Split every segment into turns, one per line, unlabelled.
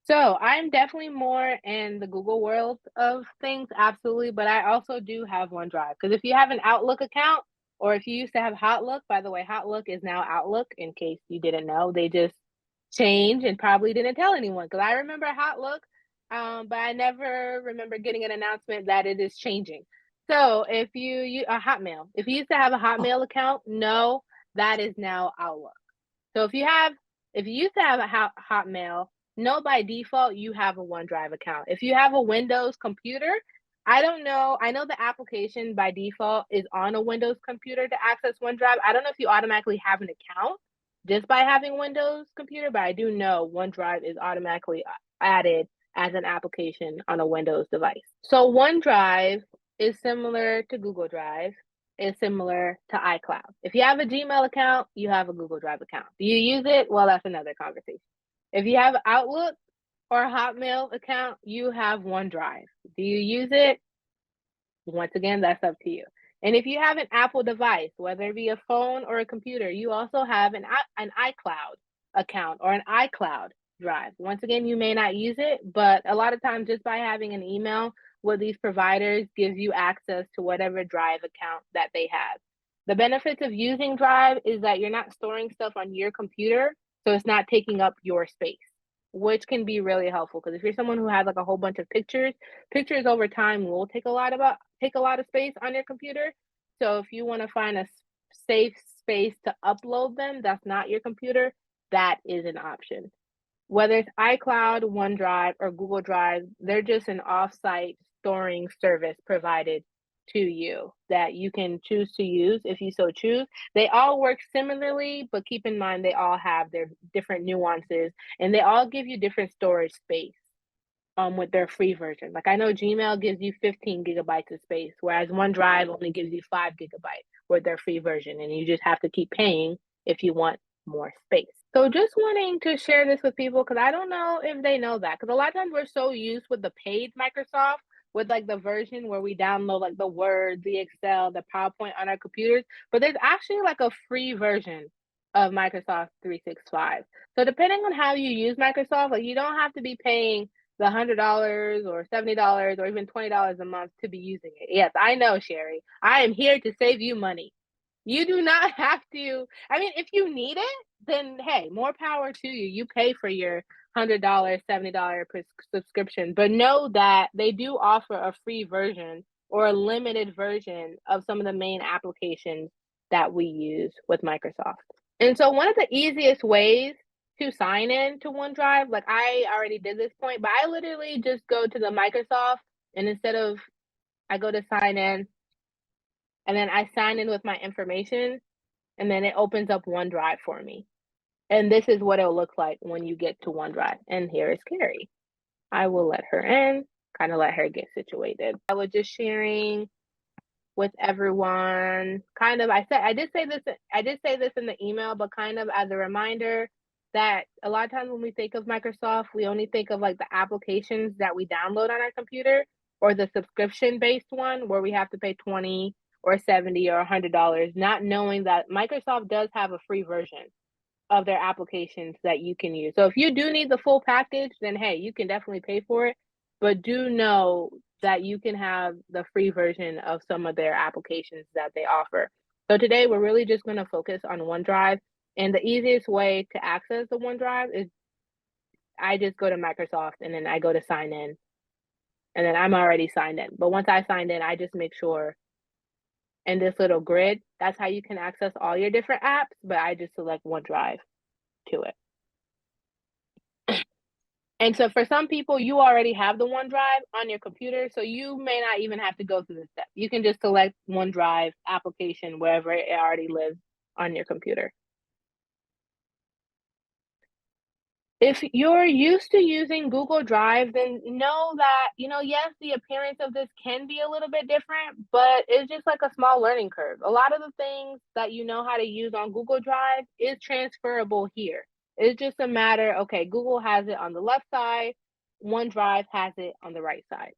So I'm definitely more in the Google world of things, absolutely. But I also do have OneDrive because if you have an Outlook account or if you used to have Hotlook, by the way, Hotlook is now Outlook in case you didn't know. They just changed and probably didn't tell anyone because I remember Hotlook, but I never remember getting an announcement that it is changing. So if you a Hotmail, if you used to have a
Oh,
Hotmail account, no, that is now Outlook. So if you used to have a Hotmail, no, by default you have a OneDrive account. If you have a Windows computer, I don't know. I know the application by default is on a Windows computer to access OneDrive. I don't know if you automatically have an account just by having Windows computer, but I do know OneDrive is automatically added as an application on a Windows device. So OneDrive is similar to Google Drive is similar to iCloud. If you have a Gmail account, you have a Google Drive account. Do you use it? Well, that's another conversation. If you have Outlook or a Hotmail account, you have OneDrive. Do you use it? Once again, that's up to you. And if you have an Apple device, whether it be a phone or a computer, you also have an iCloud account or an iCloud drive. Once again, you may not use it, but a lot of times just by having an email with these providers gives you access to whatever drive account that they have. The benefits of using Drive is that you're not storing stuff on your computer, so it's not taking up your space, which can be really helpful because if you're someone who has like a whole bunch of pictures over time will take a lot of space on your computer. So if you want to find a safe space to upload them, that's not your computer, that is an option. Whether it's iCloud, OneDrive, or Google Drive, they're just an offsite storing service provided to you that you can choose to use if you so choose. They all work similarly, but keep in mind they all have their different nuances and they all give you different storage space with their free version. Like I know Gmail gives you 15 gigabytes of space, whereas OneDrive only gives you 5 gigabytes with their free version, and you just have to keep paying if you want more space. So just wanting to share this with people because I don't know if they know that. Because a lot of times we're so used with the paid Microsoft with like the version where we download like the Word, the Excel, the PowerPoint on our computers, but there's actually like a free version of Microsoft 365. So depending on how you use Microsoft, like you don't have to be paying the $100 or $70 or even $20 a month to be using it. Yes, I know, Sherry. I am here to save you money. You do not have to. I mean, if you need it, then hey, more power to you. You pay for your $100, $70 subscription, but know that they do offer a free version or a limited version of some of the main applications that we use with Microsoft. And so, one of the easiest ways to sign in to OneDrive, like I already did this point, but I literally just go to the Microsoft and instead of I go to sign in and then I sign in with my information and then it opens up OneDrive for me. And this is what it'll look like when you get to OneDrive. And here is Carrie. I will let her in, kind of let her get situated. I was just sharing with everyone. Kind of I did say this in the email, but kind of as a reminder that a lot of times when we think of Microsoft, we only think of like the applications that we download on our computer or the subscription based one where we have to pay 20 or 70 or $100, not knowing that Microsoft does have a free version of their applications that you can use. So if you do need the full package, then hey, you can definitely pay for it. But do know that you can have the free version of some of their applications that they offer. So today we're really just going to focus on OneDrive. And the easiest way to access the OneDrive is I just go to Microsoft and then I go to sign in. And then I'm already signed in. But once I signed in, I just make sure in this little grid, that's how you can access all your different apps. But I just select OneDrive to it. And so for some people, you already have the OneDrive on your computer, so you may not even have to go through this step. You can just select OneDrive application wherever it already lives on your computer. If you're used to using Google Drive, then know that, yes, the appearance of this can be a little bit different, but it's just like a small learning curve. A lot of the things that you know how to use on Google Drive is transferable here. It's just a matter, okay, Google has it on the left side, OneDrive has it on the right side.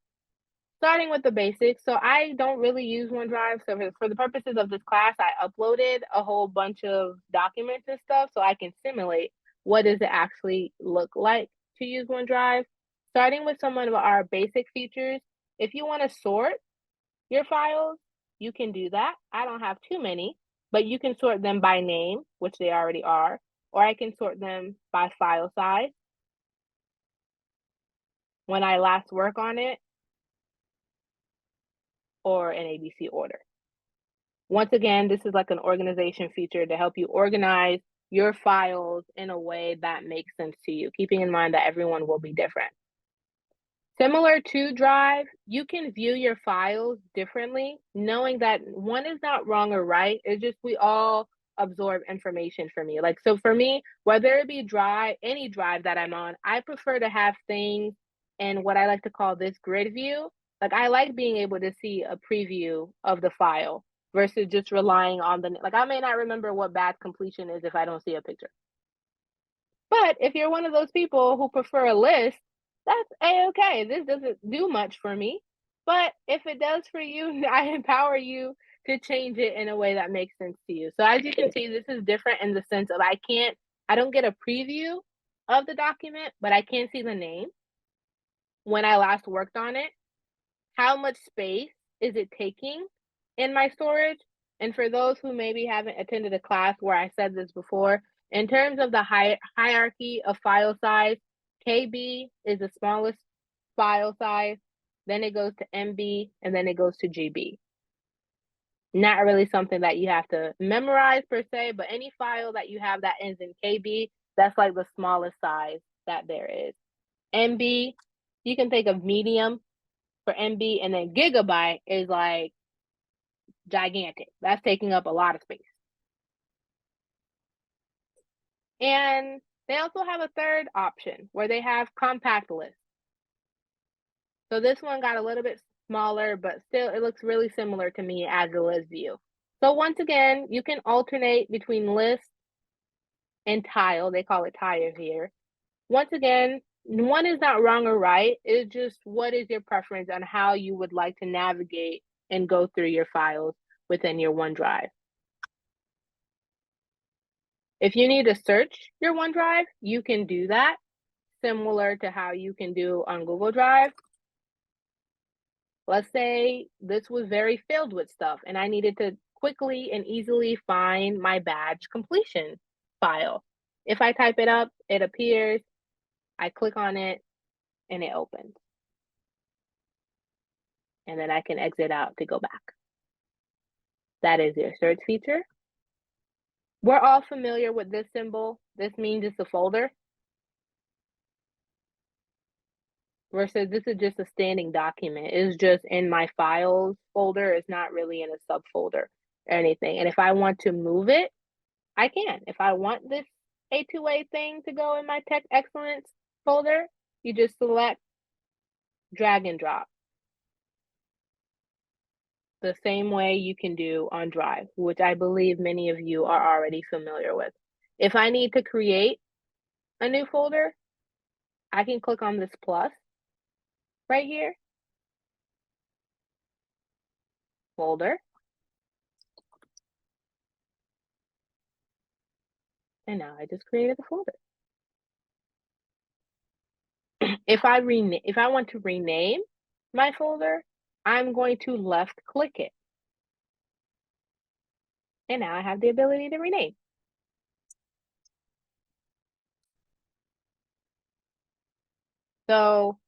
Starting with the basics, so I don't really use OneDrive. So for the purposes of this class, I uploaded a whole bunch of documents and stuff so I can simulate what does it actually look like to use OneDrive. Starting with some of our basic features, if you want to sort your files, you can do that. I don't have too many, but you can sort them by name, which they already are, or I can sort them by file size when I last work on it, or in ABC order. Once again, this is like an organization feature to help you organize your files in a way that makes sense to you, keeping in mind that everyone will be different. Similar to Drive, you can view your files differently, knowing that one is not wrong or right. It's just we all absorb information from you. Like, so for me, whether it be Drive, any Drive that I'm on, I prefer to have things in what I like to call this grid view. Like, I like being able to see a preview of the file versus just relying on the, like, I may not remember what batch completion is if I don't see a picture. But if you're one of those people who prefer a list, that's a-okay. This doesn't do much for me. But if it does for you, I empower you to change it in a way that makes sense to you. So as you can see, this is different in the sense of I don't get a preview of the document, but I can see the name when I last worked on it. How much space is it taking in my storage? And for those who maybe haven't attended a class where I said this before, in terms of the hierarchy of file size, KB is the smallest file size, then it goes to MB, and then it goes to GB. Not really something that you have to memorize per se, but any file that you have that ends in KB, that's like the smallest size that there is. MB, you can think of medium for MB, and then gigabyte is like gigantic. That's taking up a lot of space. And they also have a third option where they have compact lists. So this one got a little bit smaller, but still it looks really similar to me as a list view. So once again, you can alternate between list and tile. They call it tile here. Once again, one is not wrong or right. It's just what is your preference on how you would like to navigate and go through your files within your OneDrive. If you need to search your OneDrive, you can do that, similar to how you can do on Google Drive. Let's say this was very filled with stuff and I needed to quickly and easily find my badge completion file. If I type it up, it appears, I click on it, and it opens. And then I can exit out to go back. That is your search feature. We're all familiar with this symbol. This means it's a folder. Versus this is just a standing document. It's just in my files folder. It's not really in a subfolder or anything. And if I want to move it, I can. If I want this A2A thing to go in my Tech Excellence folder, you just select, drag and drop. The same way you can do on Drive, which I believe many of you are already familiar with. If I need to create a new folder, I can click on this plus right here, folder, and now I just created a folder. If I want to rename my folder, I'm going to left click it. And now I have the ability to rename. So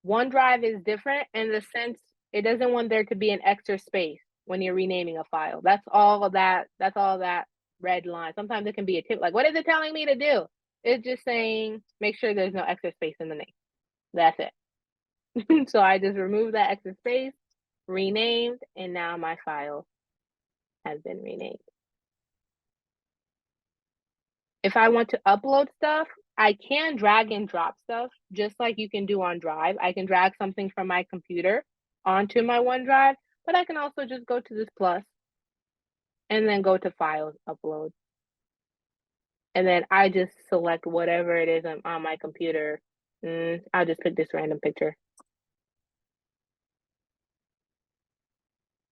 OneDrive is different in the sense it doesn't want there to be an extra space when you're renaming a file. That's all that red line. Sometimes it can be a tip, like, what is it telling me to do? It's just saying, make sure there's no extra space in the name. That's it. So I just removed that extra space, renamed, and now my file has been renamed. If I want to upload stuff, I can drag and drop stuff just like you can do on Drive. I can drag something from my computer onto my OneDrive, but I can also just go to this plus and then go to Files, Upload. And then I just select whatever it is on my computer. I'll just pick this random picture.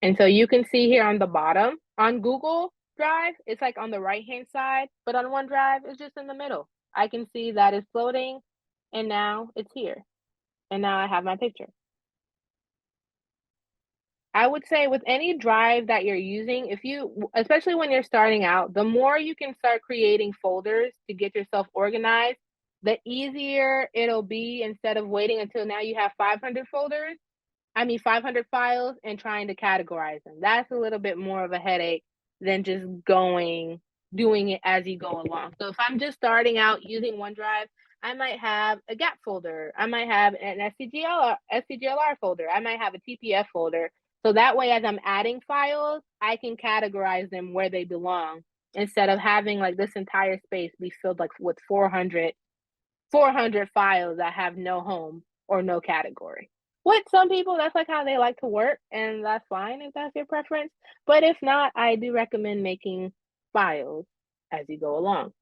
And so you can see here on the bottom, on Google Drive, it's like on the right-hand side, but on OneDrive, it's just in the middle. I can see that it's floating, and now it's here, and now I have my picture. I would say with any drive that you're using, if you especially when you're starting out, the more you can start creating folders to get yourself organized, the easier it'll be instead of waiting until now you have 500 folders. I mean, 500 files and trying to categorize them. That's a little bit more of a headache than just doing it as you go along. So if I'm just starting out using OneDrive, I might have a gap folder. I might have an SCGLR folder. I might have a TPF folder. So that way, as I'm adding files, I can categorize them where they belong instead of having like this entire space be filled like with 400 files that have no home or no category. With some people, that's like how they like to work, and that's fine if that's your preference. But if not, I do recommend making files as you go along.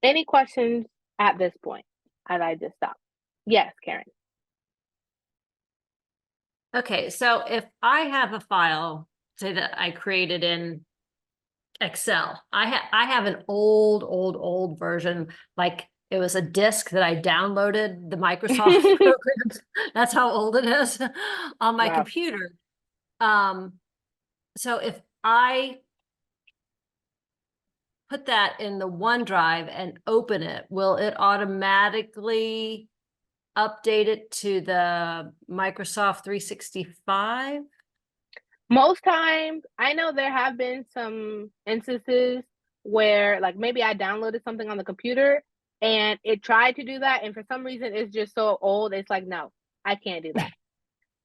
Any questions at this point as I just stopped? Yes, Karen.
Okay, so if I have a file, say that I created in Excel, I have an old version, like it was a disk that I downloaded the Microsoft programs. That's how old it is on my
Wow.
computer. So if I put that in the OneDrive and open it, will it automatically update it to the Microsoft 365?
Most times, I know there have been some instances where, like, maybe I downloaded something on the computer and it tried to do that, and for some reason it's just so old, it's like, no, I can't do that.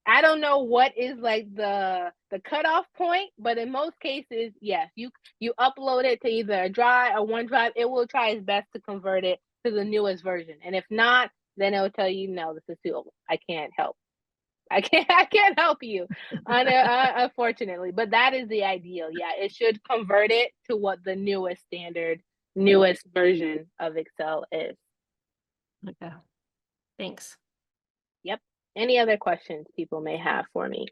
I don't know what is like the cutoff point, but in most cases, yes, you upload it to either a drive or OneDrive, it will try its best to convert it to the newest version. And if not, then it'll tell you, no, this is too old. I can't help. I can't help you, unfortunately. But that is the ideal. Yeah, it should convert it to what the newest standard, newest version of Excel is.
Okay, thanks.
Yep. Any other questions people may have for me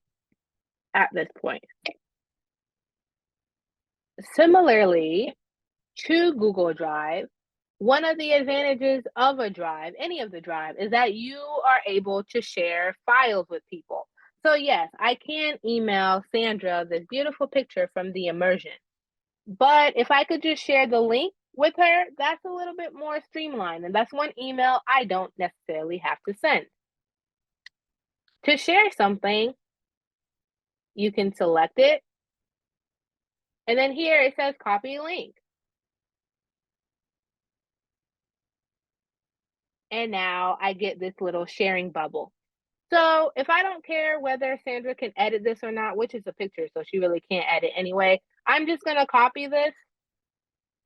at this point? Similarly to Google Drive, one of the advantages of a drive, any of the drive, is that you are able to share files with people. So yes, I can email Sandra this beautiful picture from the immersion. But if I could just share the link with her, that's a little bit more streamlined. And that's one email I don't necessarily have to send. To share something, you can select it. And then here it says copy link. And now I get this little sharing bubble. So if I don't care whether Sandra can edit this or not, which is a picture, so she really can't edit anyway, I'm just going to copy this.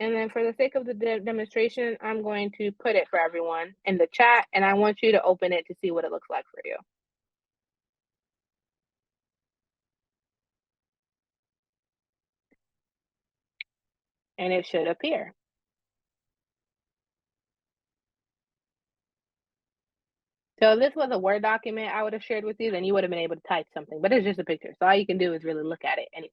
And then for the sake of the demonstration, I'm going to put it for everyone in the chat, and I want you to open it to see what it looks like for you. And it should appear. So if this was a Word document I would have shared with you, then you would have been able to type something, but it's just a picture. So all you can do is really look at it anyway.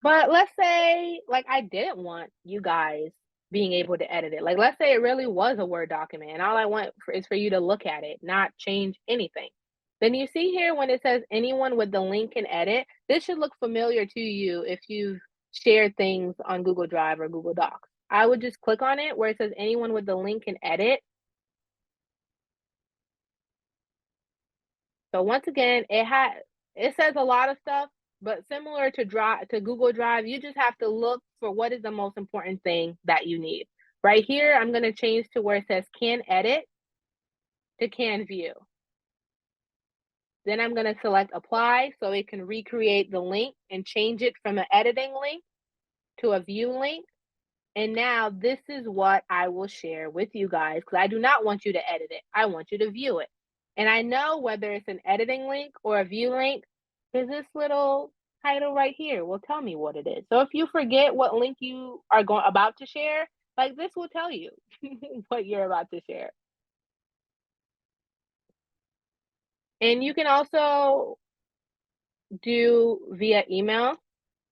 But let's say, like, I didn't want you guys being able to edit it. Like, let's say it really was a Word document, and all I want is for you to look at it, not change anything. Then you see here when it says anyone with the link can edit, this should look familiar to you if you've shared things on Google Drive or Google Docs. I would just click on it where it says anyone with the link can edit. So once again, it says a lot of stuff, but similar to Google Drive, you just have to look for what is the most important thing that you need. Right here, I'm going to change to where it says can edit to can view. Then I'm going to select apply so it can recreate the link and change it from an editing link to a view link. And now this is what I will share with you guys because I do not want you to edit it. I want you to view it. And I know whether it's an editing link or a view link because this little title right here will tell me what it is. So if you forget what link you are about to share, like this will tell you what you're about to share. And you can also do via email.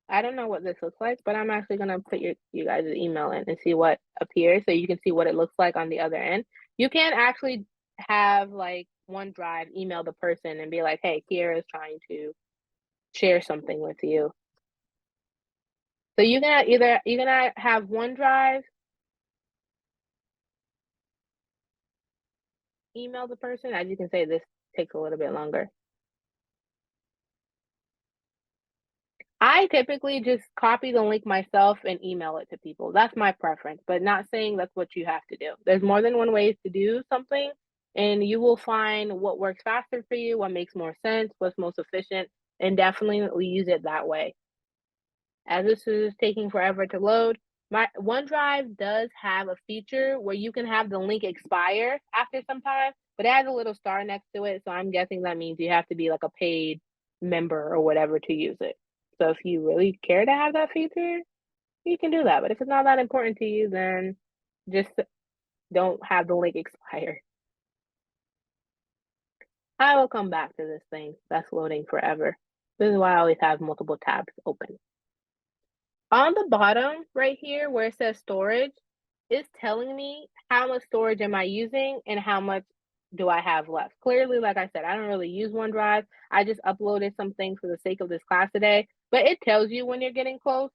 I don't know what this looks like, but I'm actually gonna put you guys' email in and see what appears so you can see what it looks like on the other end. You can actually have like OneDrive email the person and be like, hey, Kiera is trying to share something with you. So you're gonna have OneDrive email the person. As you can say, this takes a little bit longer. I typically just copy the link myself and email it to people. That's my preference, but not saying that's what you have to do. There's more than one way to do something, and you will find what works faster for you, what makes more sense, what's most efficient, and definitely use it that way. As this is taking forever to load, my OneDrive does have a feature where you can have the link expire after some time, but it has a little star next to it, so I'm guessing that means you have to be like a paid member or whatever to use it. So if you really care to have that feature, you can do that. But if it's not that important to you, then just don't have the link expire. I will come back to this thing that's loading forever. This is why I always have multiple tabs open. On the bottom right here where it says storage, it's telling me how much storage am I using and how much do I have left. Clearly, like I said, I don't really use OneDrive. I just uploaded some things for the sake of this class today, but it tells you when you're getting close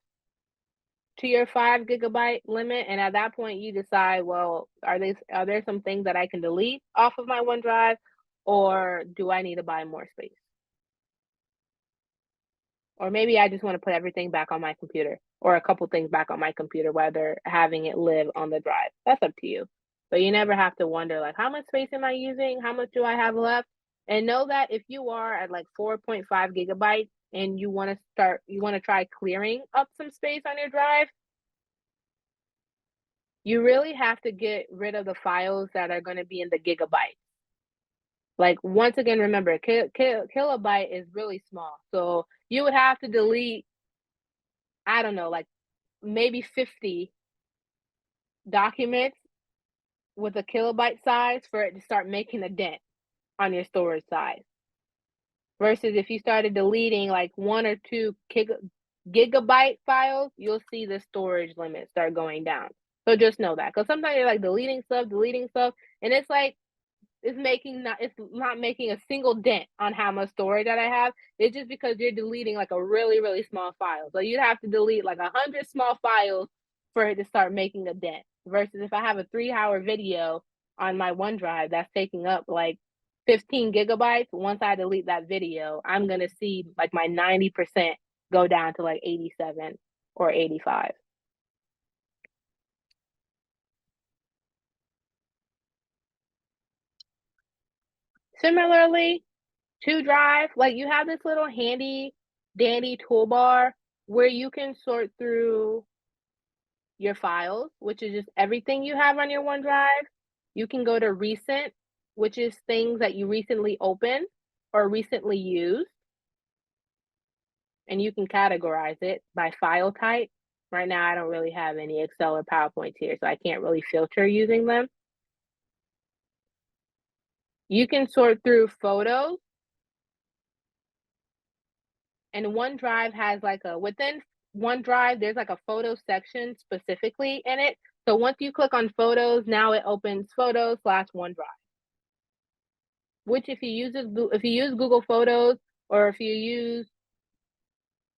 to your 5 GB limit, and at that point you decide, well, are there some things that I can delete off of my OneDrive, or do I need to buy more space? Or maybe I just want to put everything back on my computer, or a couple things back on my computer, whether having it live on the drive. That's up to you. But you never have to wonder, like, how much space am I using? How much do I have left? And know that if you are at like 4.5 gigabytes and you want to try clearing up some space on your drive, you really have to get rid of the files that are going to be in the gigabyte. Like, once again, remember, kilobyte is really small. So you would have to delete, I don't know, like maybe 50 documents with a kilobyte size for it to start making a dent on your storage size. Versus if you started deleting like 1 or 2 gigabyte files, you'll see the storage limit start going down. So just know that, because sometimes you're like deleting stuff, and it's like it's not making a single dent on how much storage that I have. It's just because you're deleting like a really, really small file. So you'd have to delete like 100 small files for it to start making a dent. Versus if I have a 3-hour video on my OneDrive that's taking up like 15 gigabytes, once I delete that video, I'm gonna see like my 90% go down to like 87 or 85. Similarly, to Drive, like you have this little handy dandy toolbar where you can sort through your files, which is just everything you have on your OneDrive. You can go to recent, which is things that you recently opened or recently used, and you can categorize it by file type. Right now, I don't really have any Excel or PowerPoints here, so I can't really filter using them. You can sort through photos, and OneDrive has like within OneDrive, there's like a photo section specifically in it. So once you click on photos, now it opens photos/OneDrive. Which if you use Google Photos, or if you use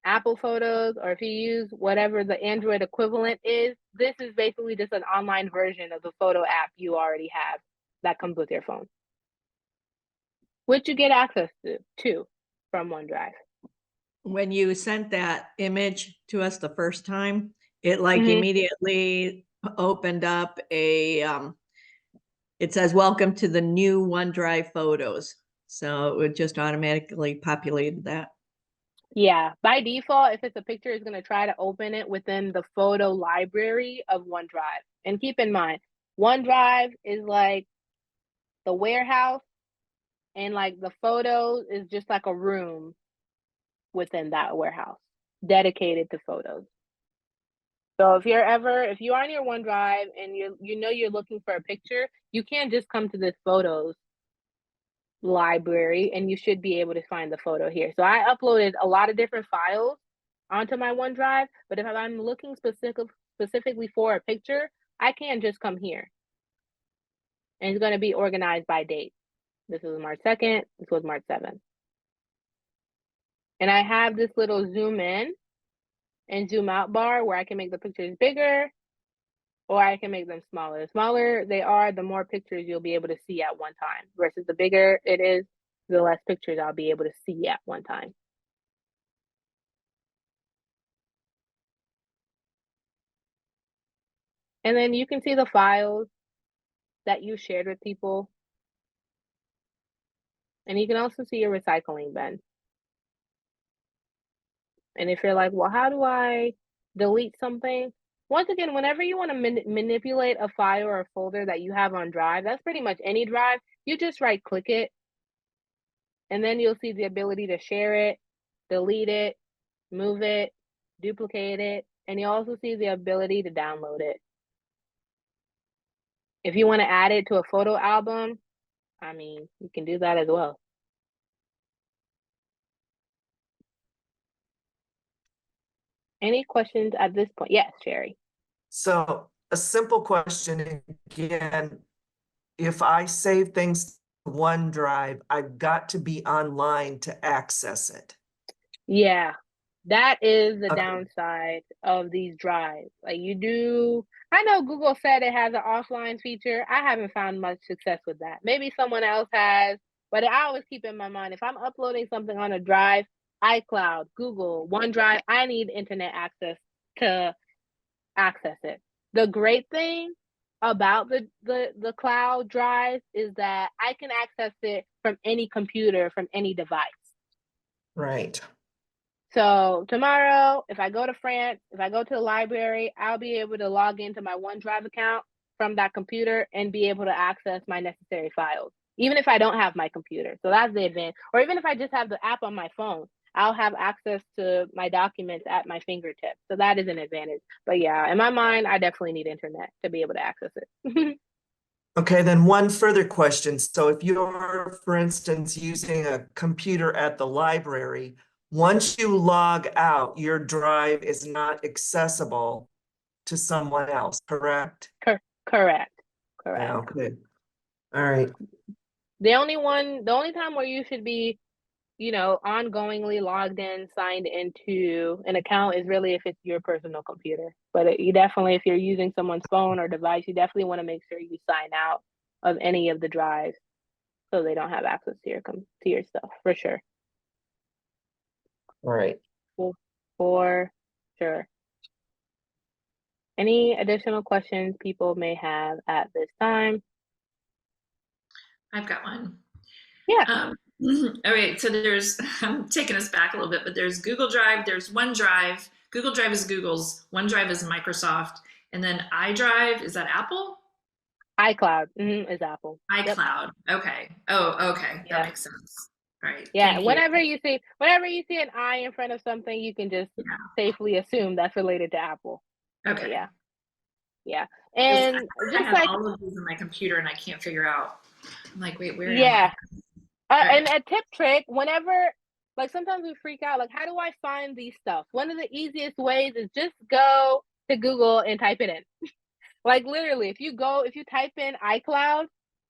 Apple Photos, or if you use whatever the Android equivalent is, this is basically just an online version of the photo app you already have that comes with your phone, which you get access to from OneDrive.
When you sent that image to us the first time, it like
Mhm.
immediately opened up it says, welcome to the new OneDrive photos. So it just automatically populated that.
Yeah, by default, if it's a picture, it's going to try to open it within the photo library of OneDrive. And keep in mind, OneDrive is like the warehouse, and like the photos is just like a room within that warehouse dedicated to photos. So if you're on your OneDrive and you're looking for a picture, you can't just come to this photos library and you should be able to find the photo here. So I uploaded a lot of different files onto my OneDrive. But if I'm looking specifically for a picture, I can just come here. And it's going to be organized by date. This is March 2nd. This was March 7th. And I have this little zoom in and zoom out bar where I can make the pictures bigger or I can make them smaller. The smaller they are, the more pictures you'll be able to see at one time. Versus the bigger it is, the less pictures I'll be able to see at one time. And then you can see the files that you shared with people. And you can also see your recycling bin. And if you're like, well, how do I delete something? Once again, whenever you want to manipulate a file or a folder that you have on Drive, that's pretty much any drive, you just right click it. And then you'll see the ability to share it, delete it, move it, duplicate it. And you also see the ability to download it. If you want to add it to a photo album, I mean, you can do that as well. Any questions at this point? Yes, Sherry.
So a simple question again, if I save things to OneDrive, I've got to be online to access it.
Yeah, that is the
Okay.
downside of these drives. Like I know Google said it has an offline feature. I haven't found much success with that. Maybe someone else has, but I always keep in my mind, if I'm uploading something on a drive, iCloud, Google, OneDrive, I need internet access to access it. The great thing about the cloud drives is that I can access it from any computer, from any device.
Right.
So tomorrow, if I go to France, if I go to the library, I'll be able to log into my OneDrive account from that computer and be able to access my necessary files, even if I don't have my computer. So that's the advantage. Or even if I just have the app on my phone, I'll have access to my documents at my fingertips. So that is an advantage. But yeah, in my mind, I definitely need internet to be able to access it.
Okay, then one further question. So if you're, for instance, using a computer at the library, once you log out, your drive is not accessible to someone else, correct?
Correct.
Yeah, okay. All right.
The only time where you should be, ongoingly logged in, signed into an account is really if it's your personal computer. But you definitely, if you're using someone's phone or device, you definitely want to make sure you sign out of any of the drives so they don't have access to your stuff, for sure.
All right.
For sure. Any additional questions people may have at this time?
I've got one.
Yeah.
Okay, so I'm taking us back a little bit, but there's Google Drive, there's OneDrive. Google Drive is Google's, OneDrive is Microsoft, and then iDrive, is that Apple?
iCloud is Apple.
iCloud. Yep. Okay. Oh, okay.
Yeah.
That makes sense. All right.
Yeah.
Thank
Whenever
you.
you see an I in front of something, you can just safely assume that's related to Apple.
Okay.
But yeah. And
I
just
have
like
all of these on my computer and I can't figure out. I'm like, wait, where am
yeah.
I?
And a tip trick, whenever like sometimes we freak out, like how do I find these stuff? One of the easiest ways is just go to Google and type it in. Like literally, if you type in iCloud,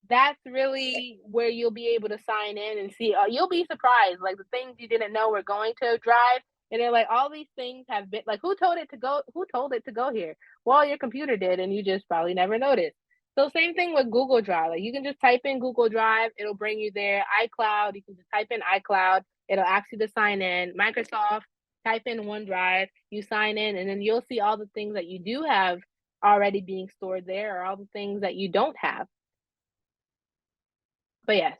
that's really where you'll be able to sign in and see. You'll be surprised, like the things you didn't know were going to Drive, and they're like, all these things have been like, who told it to go here? Well, your computer did, and you just probably never noticed. So same thing with Google Drive. Like you can just type in Google Drive, it'll bring you there. iCloud, you can just type in iCloud, it'll ask you to sign in. Microsoft, type in OneDrive, you sign in, and then you'll see all the things that you do have already being stored there or all the things that you don't have. But yes,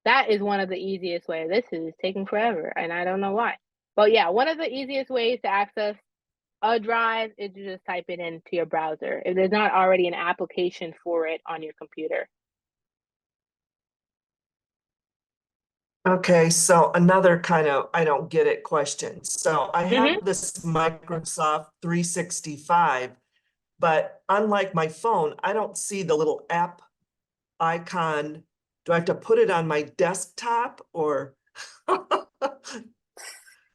that is one of the easiest ways. This is taking forever and I don't know why. But yeah, one of the easiest ways to access a drive is to just type it into your browser if there's not already an application for it on your computer.
Okay, so another kind of I don't get it question. So I have this Microsoft 365, but unlike my phone, I don't see the little app icon. Do I have to put it on my desktop or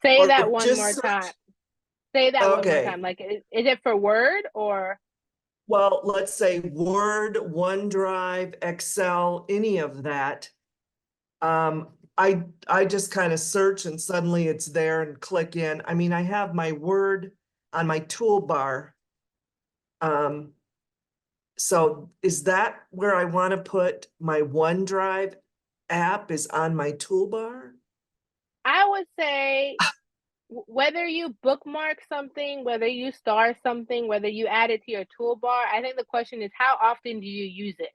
Say
or
that one
just
more
search?
time. Say that one more
Okay.
time. Like, is it for Word or?
Well, let's say Word, OneDrive, Excel, any of that. I just kind of search and suddenly it's there and click in. I mean, I have my Word on my toolbar. So is that where I want to put my OneDrive app is on my toolbar?
I would say whether you bookmark something, whether you star something, whether you add it to your toolbar, I think the question is how often do you use it?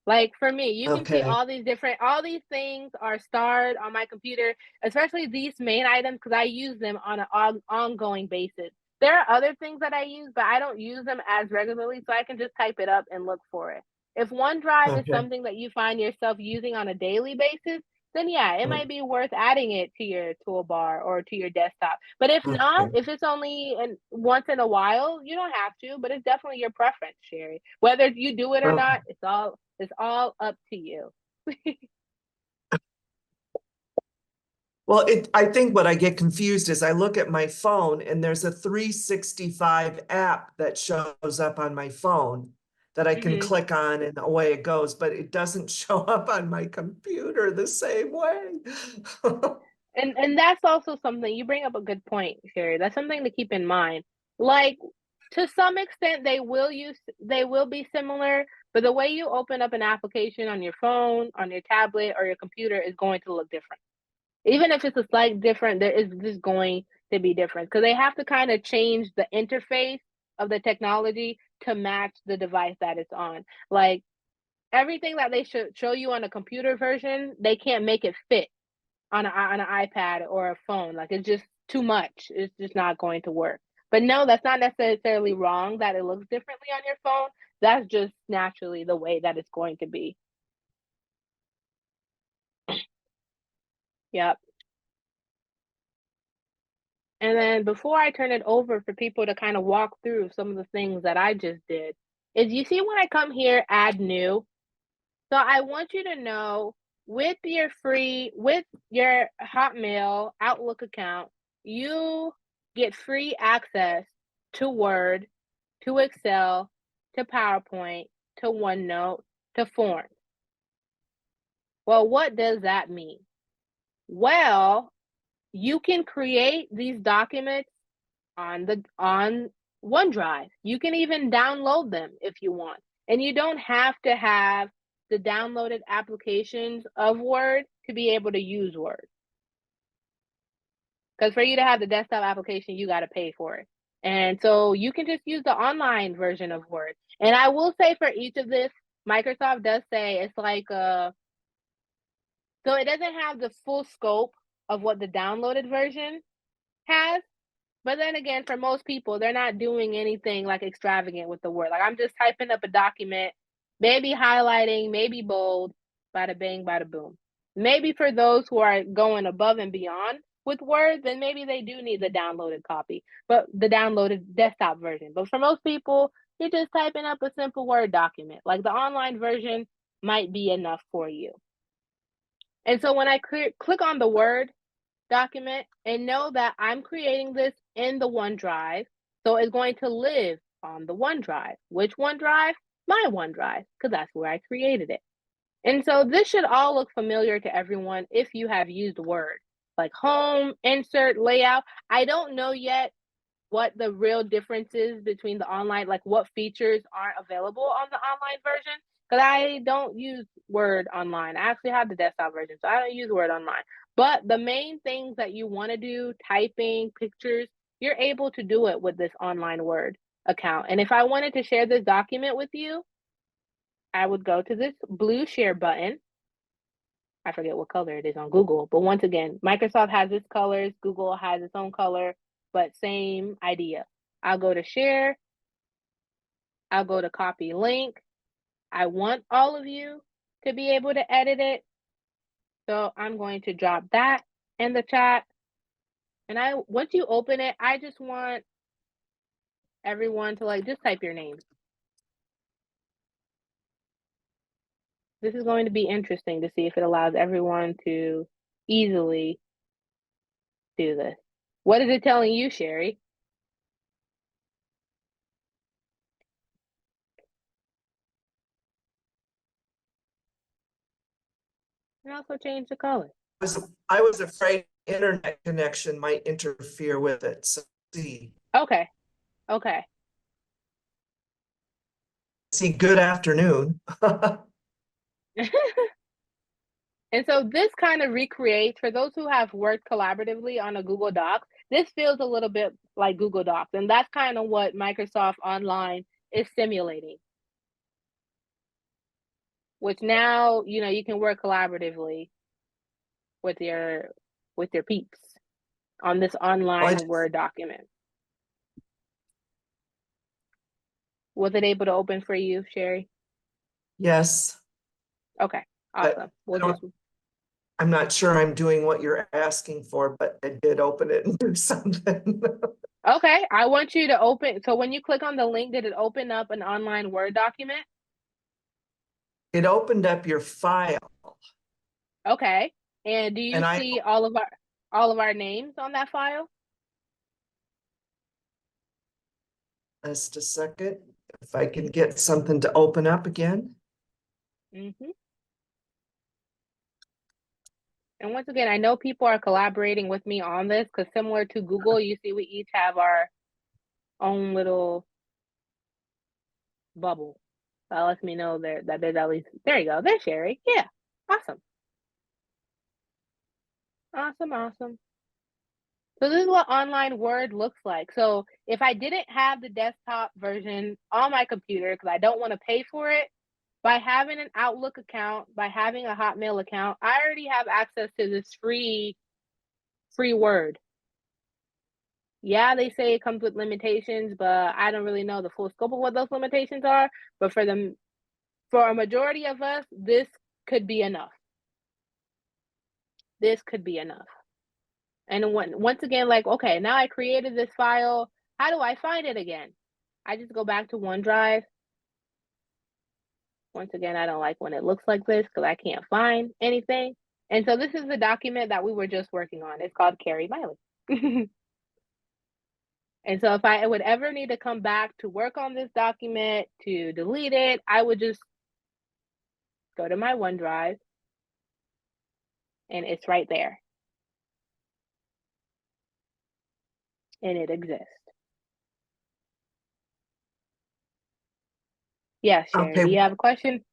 Like for me, you can see
Okay.
all these things are starred on my computer, especially these main items, because I use them on an ongoing basis. There are other things that I use, but I don't use them as regularly, so I can just type it up and look for it. If OneDrive is
Okay.
something that you find yourself using on a daily basis, then yeah, it might be worth adding it to your toolbar or to your desktop. But if not,
Okay.
if it's only once in a while, you don't have to, but it's definitely your preference, Sherry. Whether you do it or
Oh.
not, it's all up to you.
Well, I think what I get confused is I look at my phone and there's a 365 app that shows up on my phone that I can
Mhm.
click on and away it goes, but it doesn't show up on my computer the same way.
And that's also something you bring up a good point, Sherry. That's something to keep in mind. Like to some extent they will be similar, but the way you open up an application on your phone, on your tablet, or your computer is going to look different. Even if it's a slight different, there is just going to be different because they have to kind of change the interface of the technology to match the device that it's on. Like everything that they should show you on a computer version, they can't make it fit on an iPad or a phone. Like it's just too much. It's just not going to work. But no, that's not necessarily wrong that it looks differently on your phone. That's just naturally the way that it's going to be. Yep. And then before I turn it over for people to kind of walk through some of the things that I just did, is you see when I come here, add new. So I want you to know with your Hotmail Outlook account, you get free access to Word, to Excel, to PowerPoint, to OneNote, to Forms. Well, what does that mean? Well, you can create these documents on OneDrive. You can even download them if you want. And you don't have to have the downloaded applications of Word to be able to use Word. Because for you to have the desktop application, you got to pay for it. And so you can just use the online version of Word. And I will say for each of this, Microsoft does say it's like so it doesn't have the full scope of what the downloaded version has. But then again, for most people, they're not doing anything like extravagant with the word. Like I'm just typing up a document, maybe highlighting, maybe bold, bada bang, bada boom. Maybe for those who are going above and beyond with Word, then maybe they do need the downloaded copy, but the downloaded desktop version. But for most people, you're just typing up a simple Word document. Like the online version might be enough for you. And so when I click on the Word document and know that I'm creating this in the OneDrive. So it's going to live on the OneDrive. Which OneDrive? My OneDrive, because that's where I created it. And so this should all look familiar to everyone if you have used Word, like home, insert, layout. I don't know yet what the real difference is between the online, like what features aren't available on the online version. Because I don't use Word online. I actually have the desktop version, so I don't use Word online. But the main things that you want to do, typing, pictures, you're able to do it with this online Word account. And if I wanted to share this document with you, I would go to this blue share button. I forget what color it is on Google, but once again, Microsoft has its colors, Google has its own color, but same idea. I'll go to share, I'll go to copy link. I want all of you to be able to edit it. So I'm going to drop that in the chat. And once you open it, I just want everyone to just type your name. This is going to be interesting to see if it allows everyone to easily do this. What is it telling you, Sherry? And also change the color.
I was afraid internet connection might interfere with it, so see.
Okay. Okay.
See, good afternoon.
And so this kind of recreates, for those who have worked collaboratively on a Google Docs, this feels a little bit like Google Docs. And that's kind of what Microsoft Online is simulating. Which now, you know, you can work collaboratively with your peeps on this online Word document. Was it able to open for you, Sherry?
Yes.
Okay, awesome.
I'm not sure I'm doing what you're asking for, but I did open it and do something.
Okay, I want you to open. So when you click on the link, did it open up an online Word document?
It opened up your file.
Okay, and do you see all of our names on that file?
Just a second, if I can get something to open up again.
Mm-hmm. And once again, I know people are collaborating with me on this because similar to Google, you see we each have our own little bubble. That lets me know that there's at least, there you go, there's Sherry. Yeah, awesome. Awesome. So this is what online Word looks like. So if I didn't have the desktop version on my computer because I don't want to pay for it, by having an Outlook account, by having a Hotmail account, I already have access to this free Word. Yeah, they say it comes with limitations, but I don't really know the full scope of what those limitations are. But for a majority of us, this could be enough. This could be enough. And once again, like, okay, now I created this file. How do I find it again? I just go back to OneDrive. Once again, I don't like when it looks like this because I can't find anything. And so this is the document that we were just working on. It's called Carrie Miley. And so if I would ever need to come back to work on this document, to delete it, I would just go to my OneDrive and it's right there. And it exists. Yes, Sherry,
Okay.
do you have a question?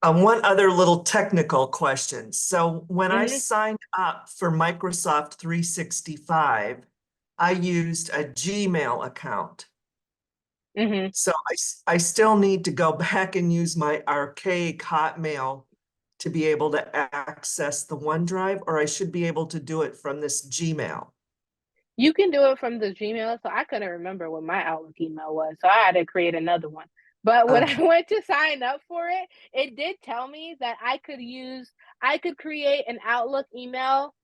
One other little technical question. So when I
Mhm.
signed up for Microsoft 365, I used a Gmail account.
Mhm.
So I still need to go back and use my archaic Hotmail to be able to access the OneDrive, or I should be able to do it from this Gmail.
You can do it from the Gmail. So I couldn't remember what my Outlook email was. So I had to create another one. But when
Okay.
I went to sign up for it, it did tell me that I could create an Outlook email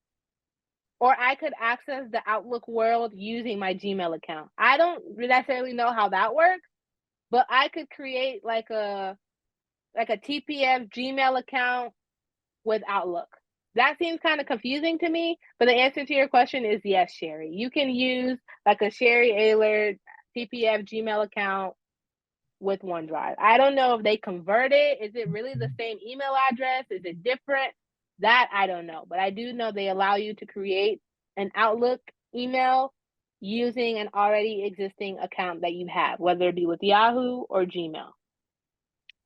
or I could access the Outlook world using my Gmail account. I don't necessarily know how that works, but I could create like a TPF Gmail account with Outlook. That seems kind of confusing to me, but the answer to your question is yes, Sherry. You can use like a Sherry Ayler TPF Gmail account with OneDrive. I don't know if they convert it. Is it really the same email address? Is it different? That I don't know, but I do know they allow you to create an Outlook email using an already existing account that you have, whether it be with Yahoo or Gmail.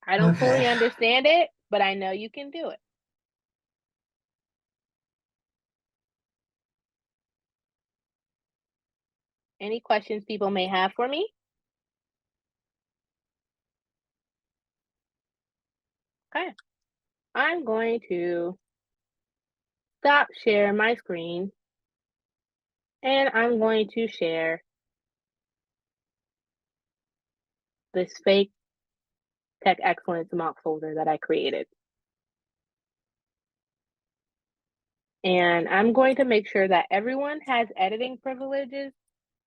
I don't fully
Okay.
understand it, but I know you can do it. Any questions people may have for me? Okay. I'm going to stop share my screen and I'm going to share this fake Tech Excellence mock folder that I created. And I'm going to make sure that everyone has editing privileges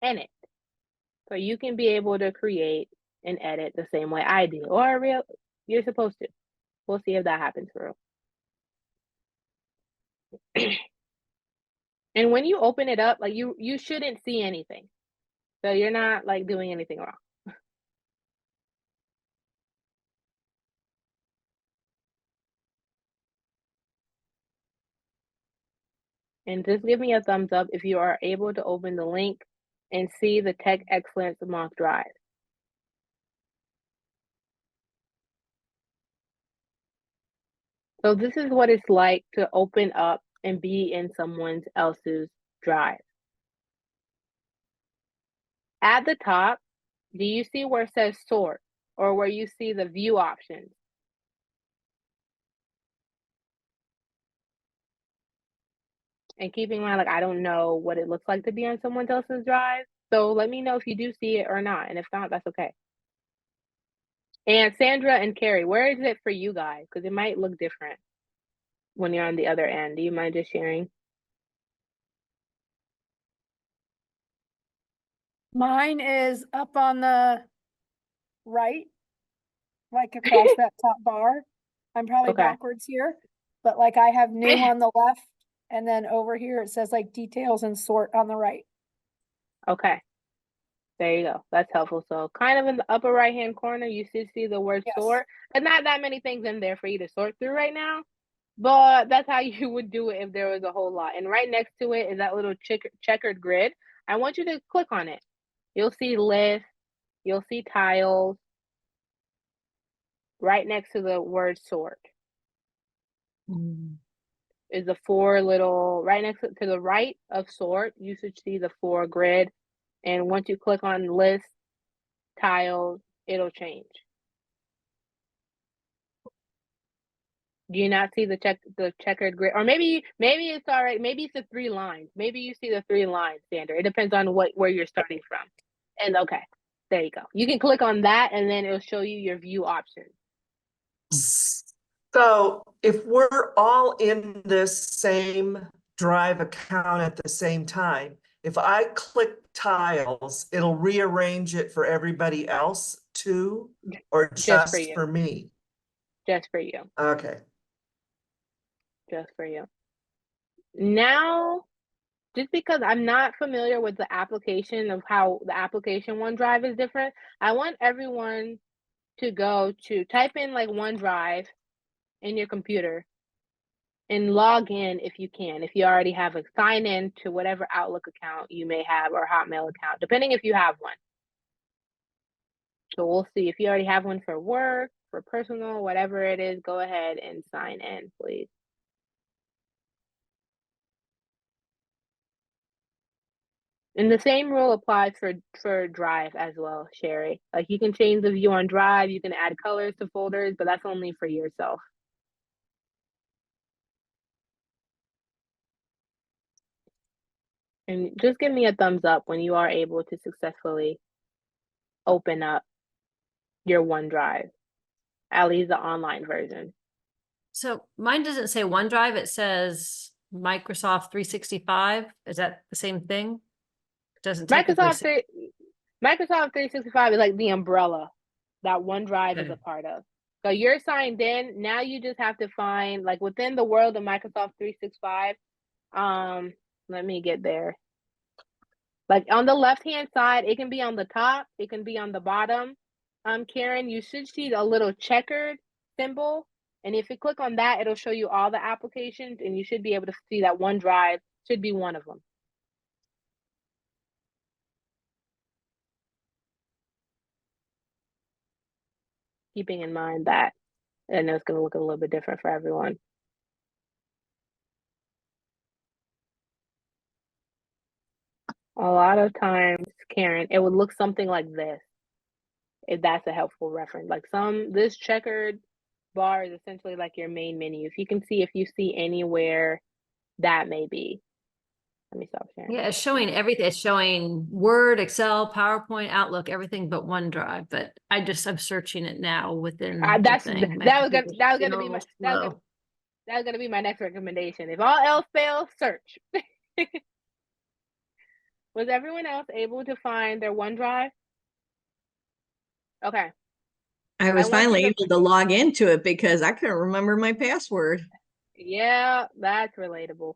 in it. So you can be able to create and edit the same way I do, or you're supposed to. We'll see if that happens for real. And when you open it up, like you shouldn't see anything. So you're not like doing anything wrong. And just give me a thumbs up if you are able to open the link and see the Tech Excellence mock drive. So this is what it's like to open up and be in someone else's drive. At the top, do you see where it says sort or where you see the view options? And keep in mind, like, I don't know what it looks like to be on someone else's drive. So let me know if you do see it or not. And if not, that's okay. And Sandra and Carrie, where is it for you guys? Because it might look different when you're on the other end. Do you mind just sharing?
Mine is up on the right, like across that top bar. I'm probably
Okay.
backwards here, but like I have new on the left, and then over here it says like details and sort on the right.
Okay. There you go. That's helpful. So kind of in the upper right-hand corner, you should see the word
Yes.
sort. And not that many things in there for you to sort through right now, but that's how you would do it if there was a whole lot. And right next to it is that little checkered grid. I want you to click on it. You'll see list, you'll see tiles right next to the word sort. Is the four little, right next to the right of sort, you should see the 4 grid. And once you click on list, tiles, it'll change. Do you not see the checkered grid? Or maybe it's all right. Maybe it's the 3 lines. Maybe you see the 3 lines, Sandra. It depends on where you're starting from. And okay, there you go. You can click on that and then it'll show you your view options.
So if we're all in this same Drive account at the same time, if I click tiles, it'll rearrange it for everybody else too, or
Just for
just
you.
for me?
Just for you.
Okay.
Just for you. Now, just because I'm not familiar with the application of how the application OneDrive is different, I want everyone to go to type in like OneDrive in your computer and log in if you can. If you already have a sign in to whatever Outlook account you may have or Hotmail account, depending if you have one. So we'll see if you already have one for work, for personal, whatever it is, go ahead and sign in, please. And the same rule applies for Drive as well, Sherry. Like you can change the view on Drive, you can add colors to folders, but that's only for yourself. And just give me a thumbs up when you are able to successfully open up your OneDrive, at least the online version.
So mine doesn't say OneDrive, it says Microsoft 365. Is that the same thing? Doesn't technically say.
Microsoft 365 is like the umbrella that OneDrive is
Okay.
a part of. So you're signed in. Now you just have to find, like within the world of Microsoft 365, let me get there. Like on the left-hand side, it can be on the top, it can be on the bottom. Karen, you should see a little checkered symbol. And if you click on that, it'll show you all the applications and you should be able to see that OneDrive should be one of them. Keeping in mind that I know it's going to look a little bit different for everyone. A lot of times, Karen, it would look something like this, if that's a helpful reference. Like this checkered bar is essentially like your main menu. If you see anywhere that may be. Let me stop sharing.
Yeah, it's showing everything. It's showing Word, Excel, PowerPoint, Outlook, everything but OneDrive. But I'm searching it now within the thing. My
That was
computer's
gonna
being a
be my
little slow.
that was gonna be my next recommendation. If all else fails, search. Was everyone else able to find their OneDrive? Okay.
I was
want you
finally
to-
able to log into it because I couldn't remember my password.
Yeah, that's relatable.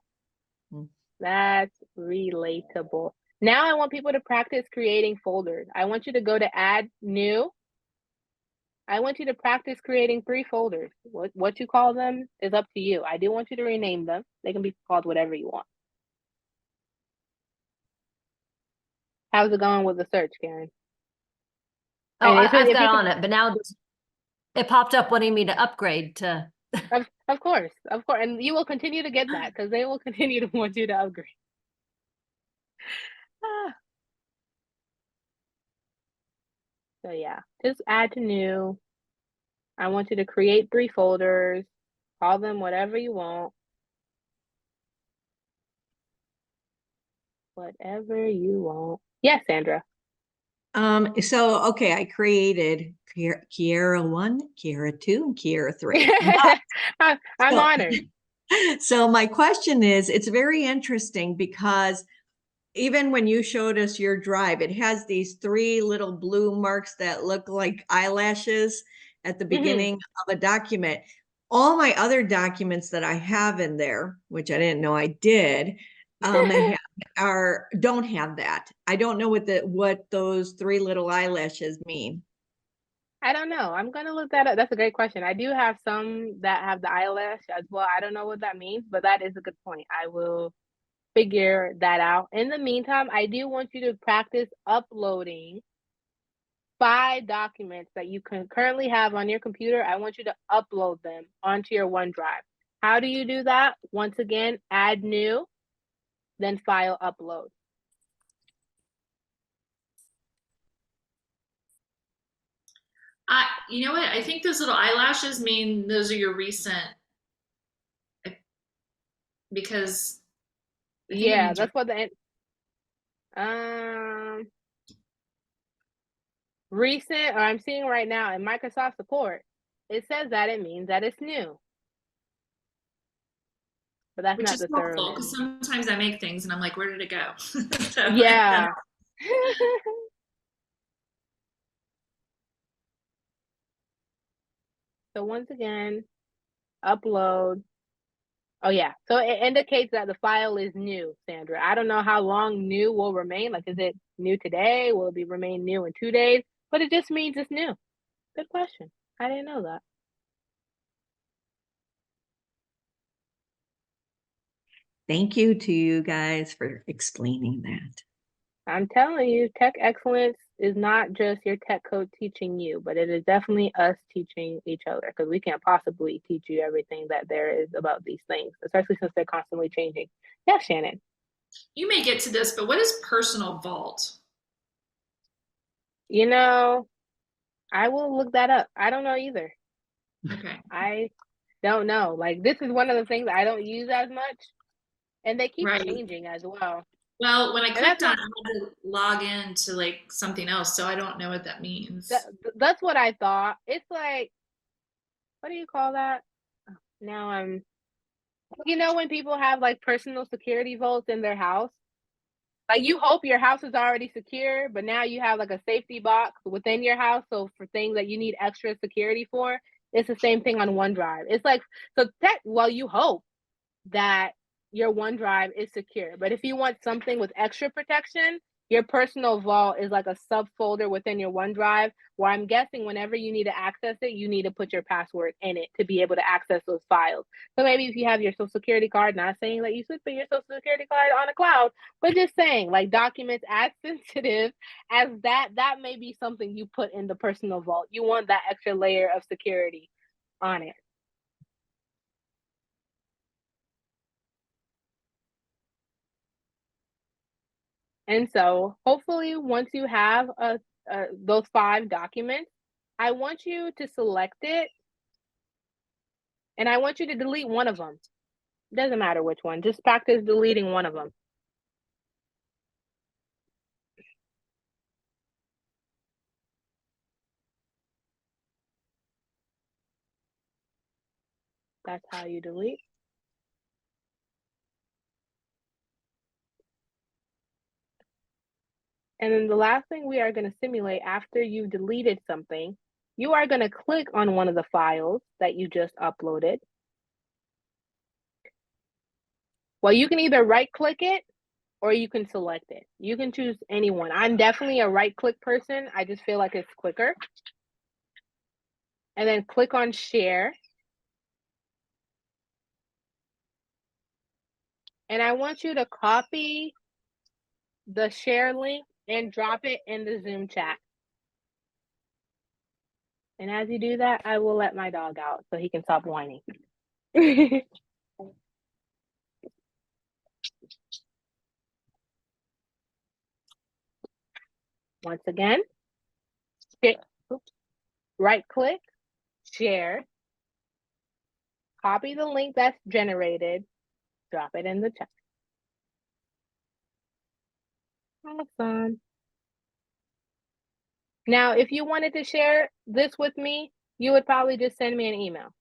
Hmm.
That's relatable. Now I want people to practice creating folders. I want you to go to add new. I want you to practice creating 3 folders. What you call them is up to you. I do want you to rename them. They can be called whatever you want. How's it going with the search, Karen?
Oh,
And
I've
if
got
you
on it, but now it popped up wanting me to upgrade to.
of course, and you will continue to get that because they will continue to want you to upgrade. Ah. So yeah, just add to new. I want you to create 3 folders, call them whatever you want. Whatever you want. Yes, Sandra.
So okay, I created Kiera 1, Kiera 2, and Kiera 3.
I'm
So-
honored.
So my question is, it's very interesting because even when you showed us your drive, it has these 3 little blue marks that look like eyelashes at the beginning of a document. All my other documents that I have in there, which I didn't know I did, don't have that. I don't know what those 3 little eyelashes mean.
I don't know. I'm gonna look that up. That's a great question. I do have some that have the eyelash as well. I don't know what that means, but that is a good point. I will figure that out. In the meantime, I do want you to practice uploading 5 documents that you can currently have on your computer. I want you to upload them onto your OneDrive. How do you do that? Once again, add new, then file upload.
You know what? I think those little eyelashes mean those are your recent, because I think it
Yeah,
means
that's what the um recent, or I'm seeing right now in Microsoft support, it says that it means that it's new. But that's
which
not
is
the thorough
helpful because
meaning.
sometimes I make things and I'm like, where did it go? So,
Yeah. So once again, upload. Oh yeah. So it indicates that the file is new, Sandra. I don't know how long new will remain. Like, is it new today? Will it be remain new in 2 days? But it just means it's new. Good question. I didn't know that.
Thank you to you guys for explaining that.
I'm telling you, tech excellence is not just your tech code teaching you, but it is definitely us teaching each other, because we can't possibly teach you everything that there is about these things, especially since they're constantly changing. Yeah, Shannon.
you may get to this, but what is personal vault?
You know, I will look that up. I don't know either.
Okay.
I don't know. Like, this is one of the things I don't use as much, and they keep
Right.
changing as well.
Well, when I
And that's
clicked on
what
it, I had to log in to like something else, so I don't know what that means.
that's what I thought. It's like, what do you call that? Now I'm, when people have like personal security vaults in their house, like, you hope your house is already secure, but now you have like a safety box within your house. So for things that you need extra security for, it's the same thing on OneDrive. It's like, well, you hope that your OneDrive is secure. But if you want something with extra protection, your personal vault is like a subfolder within your OneDrive, where I'm guessing whenever you need to access it, you need to put your password in it to be able to access those files. So maybe if you have your social security card, not saying that you should put your social security card on a cloud, but just saying, like, documents as sensitive as that may be something you put in the personal vault. You want that extra layer of security on it. And so hopefully once you have those 5 documents, I want you to select it, and I want you to delete one of them. It doesn't matter which one, just practice deleting one of them. That's how you delete. And then the last thing we are going to simulate after you've deleted something, you are going to click on one of the files that you just uploaded. Well, you can either right click it or you can select it. You can choose any one. I'm definitely a right click person. I just feel like it's quicker. And then click on share. And I want you to copy the share link and drop it in the Zoom chat. And as you do that, I will let my dog out so he can stop whining. Once again, right click, share, copy the link that's generated, drop it in the chat. Awesome. Now, if you wanted to share this with me, you would probably just send me an email.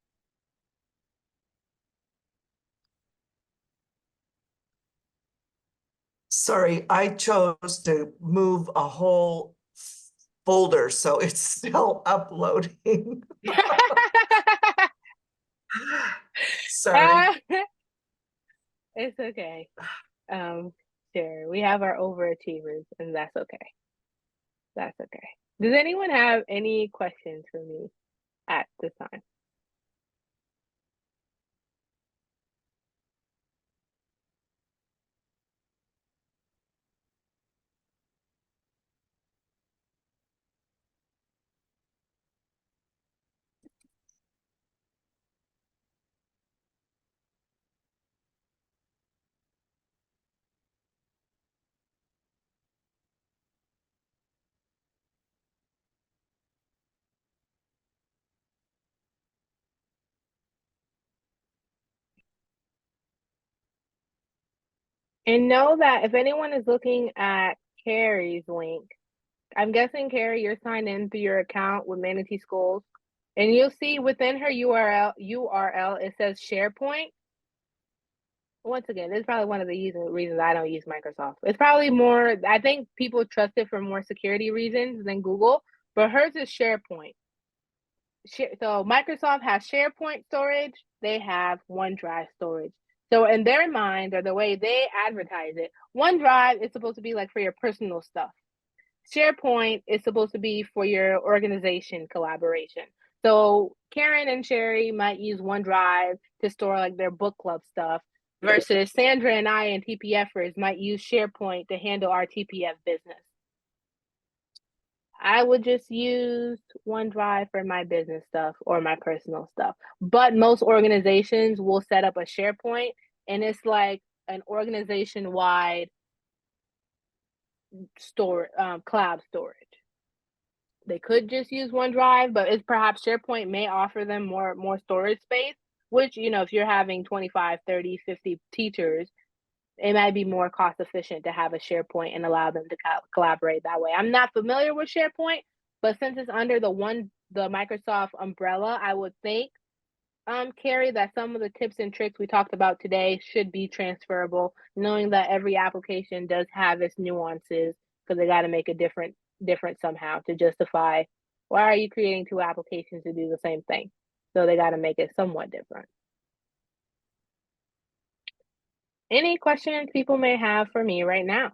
Sorry, I chose to move a whole folder, so it's still uploading. Sorry.
It's okay. Sure, we have our overachievers, and that's okay. That's okay. Does anyone have any questions for me at this time? And know that if anyone is looking at Carrie's link, I'm guessing, Carrie, you're signed in through your account with Manatee Schools, and you'll see within her URL, it says SharePoint. Once again, this is probably one of the reasons I don't use Microsoft. It's probably more, I think people trust it for more security reasons than Google, but hers is SharePoint. So Microsoft has SharePoint storage, they have OneDrive storage. So in their mind, or the way they advertise it, OneDrive is supposed to be like for your personal stuff. SharePoint is supposed to be for your organization collaboration. So Karen and Sherry might use OneDrive to store like their book club stuff, versus Sandra and I and TPFers might use SharePoint to handle our TPF business. I would just use OneDrive for my business stuff or my personal stuff. But most organizations will set up a SharePoint, and it's like an organization-wide cloud storage. They could just use OneDrive, but it's perhaps SharePoint may offer them more storage space, which, you know, if you're having 25, 30, 50 teachers, it might be more cost efficient to have a SharePoint and allow them to collaborate that way. I'm not familiar with SharePoint, but since it's under the Microsoft umbrella, I would think, Carrie, that some of the tips and tricks we talked about today should be transferable, knowing that every application does have its nuances because they got to make a different somehow to justify why are you creating two applications to do the same thing. So they got to make it somewhat different. Any questions people may have for me right now?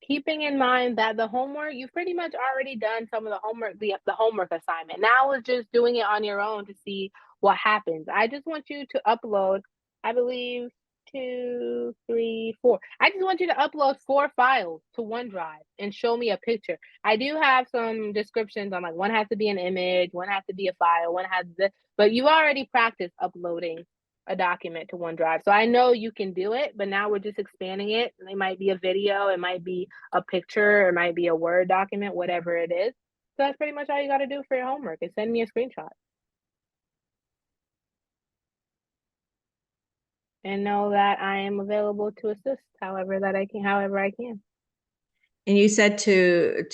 Keeping in mind that the homework, you've pretty much already done some of the homework, the homework assignment. Now it's just doing it on your own to see what happens. I just want you to upload, I believe, 2, 3, 4. I just want you to upload 4 files to OneDrive and show me a picture. I do have some descriptions on, like, one has to be an image, one has to be a file, one has this, but you've already practiced uploading a document to OneDrive. So I know you can do it, but now we're just expanding it. It might be a video, it might be a picture, it might be a Word document, whatever it is. So that's pretty much all you got to do for your homework, is send me a screenshot. And know that I am available to assist however I can.
And you said to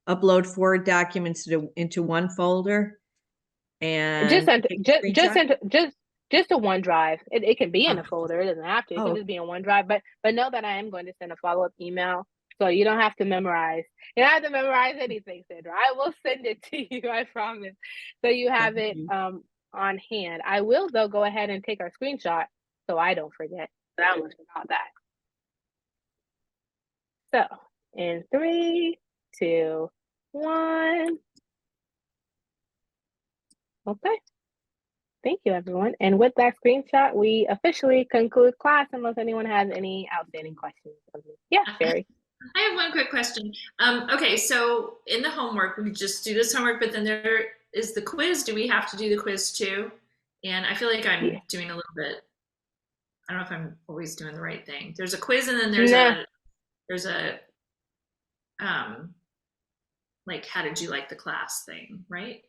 upload 4 documents into one folder, and
just
take a
a OneDrive. It can be in a folder. It doesn't have to. It can just be in OneDrive. But know that I am going to send a follow-up email, so you don't have to memorize. You don't have to memorize anything, Sandra. I will send it to you. I promise. So you have it on hand. I will, though, go ahead and take our screenshot so I don't forget. I almost forgot that. So in 3, 2, 1. Okay. Thank you, everyone. And with that screenshot, we officially conclude class unless anyone has any outstanding questions. Yeah, Sherry.
I have one quick question. Okay, so in the homework, we just do this homework, but then there is the quiz. Do we have to do the quiz too? And I feel like I'm
Yeah.
doing a little bit, I don't know if I'm always doing the right thing. There's a quiz and then there's a like, how did you like the class thing, right?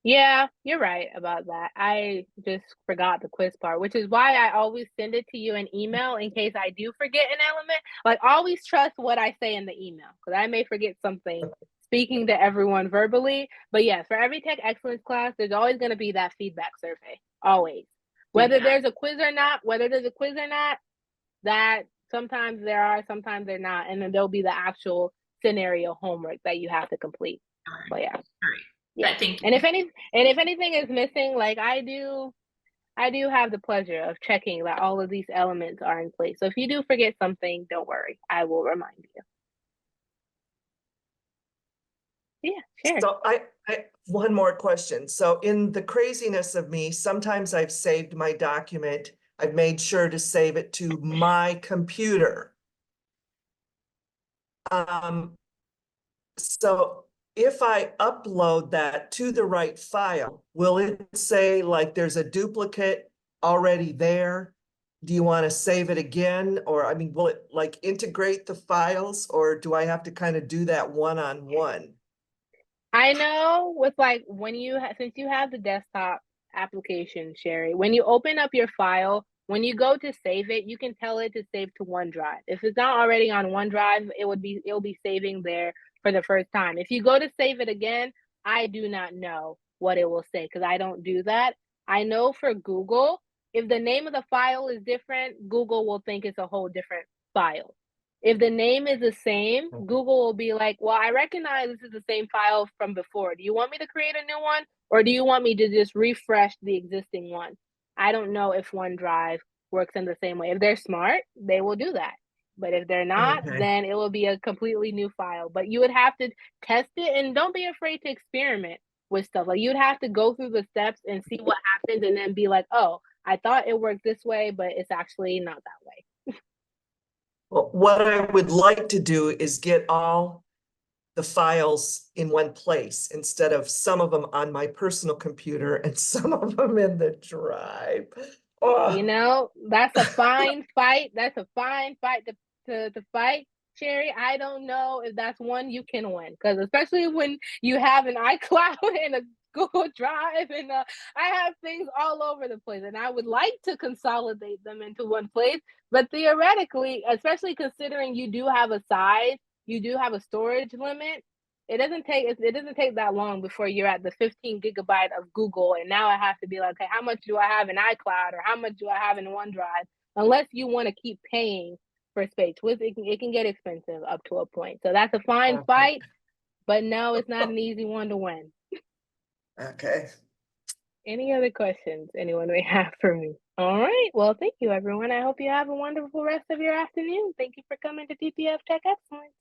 Yeah, you're right about that. I just forgot the quiz part, which is why I always send it to you in email in case I do forget an element. Like, always trust what I say in the email because I may forget something speaking to everyone verbally. But yes, for every tech excellence class, there's always going to be that feedback survey. Always. Whether there's a quiz or not, that sometimes there are, sometimes they're not. And then there'll be the actual scenario homework that you have to complete.
All right.
But yeah.
All right.
Yeah.
Thank you.
And if anything is missing, like I do have the pleasure of checking that all of these elements are in place. So if you do forget something, don't worry. I will remind you. Yeah, sure.
So I one more question. So in the craziness of me, sometimes I've saved my document. I've made sure to save it to my computer. So if I upload that to the right file, will it say like there's a duplicate already there? Do you want to save it again? Or I mean, will it like integrate the files or do I have to kind of do that one-on-one?
I know with like when since you have the desktop application, Sherry, when you open up your file, when you go to save it, you can tell it to save to OneDrive. If it's not already on OneDrive, it'll be saving there for the first time. If you go to save it again, I do not know what it will say because I don't do that. I know for Google, if the name of the file is different, Google will think it's a whole different file. If the name is the same, Google will be like, well, I recognize this is the same file from before. Do you want me to create a new one? Or do you want me to just refresh the existing one? I don't know if OneDrive works in the same way. If they're smart, they will do that. But if they're not, then it will be a completely new file. But you would have to test it and don't be afraid to experiment with stuff. Like you'd have to go through the steps and see what happens and then be like, oh, I thought it worked this way, but it's actually not that way.
Well, what I would like to do is get all the files in one place instead of some of them on my personal computer and some of them in the drive. Oh.
You know, that's a fine fight. That's a fine fight to fight, Sherry. I don't know if that's one you can win because especially when you have an iCloud and a Google Drive and I have things all over the place and I would like to consolidate them into one place. But theoretically, especially considering you do have a storage limit, it doesn't take that long before you're at the 15 gigabyte of Google. And now I have to be like, okay, how much do I have in iCloud or how much do I have in OneDrive? Unless you want to keep paying for space, which it can get expensive up to a point. So that's a fine fight, but no, it's not an easy one to win.
Okay.
Any other questions anyone may have for me? All right. Well, thank you, everyone. I hope you have a wonderful rest of your afternoon. Thank you for coming to TPF Tech Excellence.